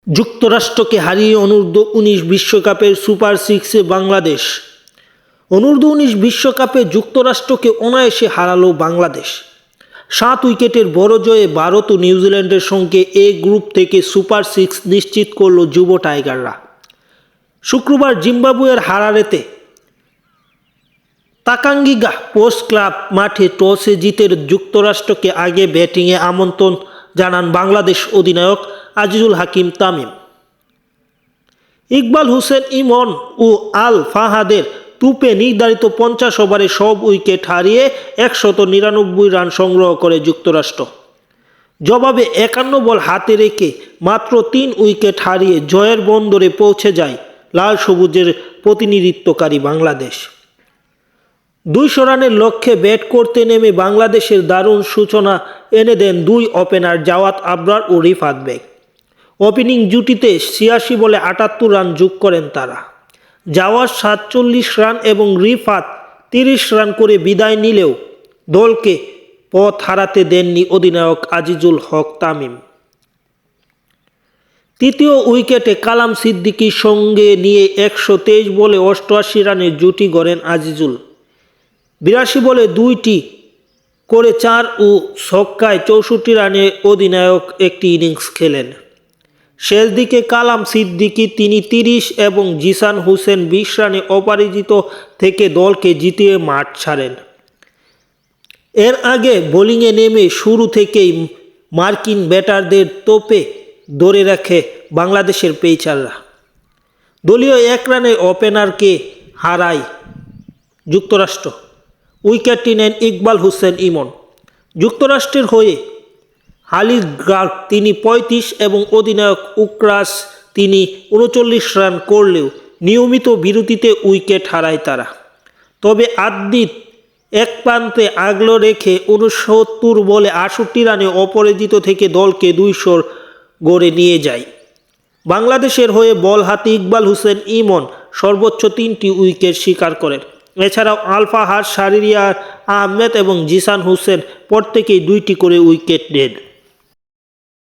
যুক্তরাষ্ট্রকে হারিয়ে অনূর্ধ্ব-19 বিশ্বকাপের সুপার সিক্সে বাংলাদেশ। অনূর্ধ্ব-19 বিশ্বকাপে যুক্তরাষ্ট্রকে অনায়াসে হারালো বাংলাদেশ। 7 উইকেটের বড় জয়ে ভারত ও নিউজিল্যান্ডের সঙ্গে এ গ্রুপ থেকে সুপার সিক্স নিশ্চিত করল যুব টাইগাররা। শুক্রবার জিম্বাবুয়ের হারারেতে তাকাঙ্গিগা স্পোর্টস ক্লাব মাঠে টসে জিতে যুক্তরাষ্ট্রকে আগে ব্যাটিংয়ে আমন্ত্রণ জানান বাংলাদেশ অধিনায়ক আজিজুল হাকিম তামিম। ইকবাল হোসেন ইমন ও আল ফাহাদের টুপে নির্ধারিত 50 ওভারে সব উইকেট হারিয়ে 199 রান সংগ্রহ করে যুক্তরাষ্ট্র। জবাবে 51 বল হাতে রেখে মাত্র 3 উইকেট হারিয়ে জয়ের বন্দরে পৌঁছে যায় লাল সবুজের প্রতিনিধিত্বকারী বাংলাদেশ। 200 রানের লক্ষ্যে ব্যাট করতে নেমে বাংলাদেশের দারুণ সূচনা এনে দেন দুই ওপেনার জাওয়াদ আবরার ও রিফাত বেগ। ওপেনিং জুটিতে 86 বলে 78 রান যোগ করেন তারা। জাওয়াদ 47 রান এবং রিফাত 30 রান করে বিদায় নিলেও দলকে পথ হারাতে দেননি অধিনায়ক আজিজুল হক তামিম। তৃতীয় উইকেটে কালাম সিদ্দিকীর সঙ্গে নিয়ে 123 বলে 88 রানের জুটি গড়েন আজিজুল। 82 বলে 2টি করে 4 ও ছক্কায় 64 রানে অধিনায়ক একটি ইনিংস খেলেন। শেষ দিকে কালাম সিদ্দিকী তিনি 30 এবং জিসান হোসেন 20 রানে অপরাজিত থেকে দলকে জিতিয়ে মাঠ ছাড়েন। এর আগে বোলিংয়ে নেমে শুরু থেকেই মার্কিন ব্যাটারদের তোপে ধরে রাখে বাংলাদেশের পেসাররা। দলীয় 1 রানে ওপেনারকে হারায় যুক্তরাষ্ট্র। উইকেটটি নেন ইকবাল হোসেন ইমন। যুক্তরাষ্ট্রের হয়ে হালিদ গার্গ তিনি 35 এবং অধিনায়ক উকরাস তিনি 39 রান করলেও নিয়মিত বিরতিতে উইকেট হারায় তারা। তবে আদ্দিত এক প্রান্তে আগলে রেখে 69 বলে 68 রানে অপরাজিত থেকে দলকে 200 গড়ে নিয়ে যায়। বাংলাদেশের হয়ে বল হাতে ইকবাল হোসেন ইমন সর্বোচ্চ 3টি উইকেট শিকার করেন। এছাড়াও আল ফাহাদ, শাহরিয়ার আহমেদ এবং জিসান হোসেন প্রত্যেকেই 2টি করে উইকেট নেন।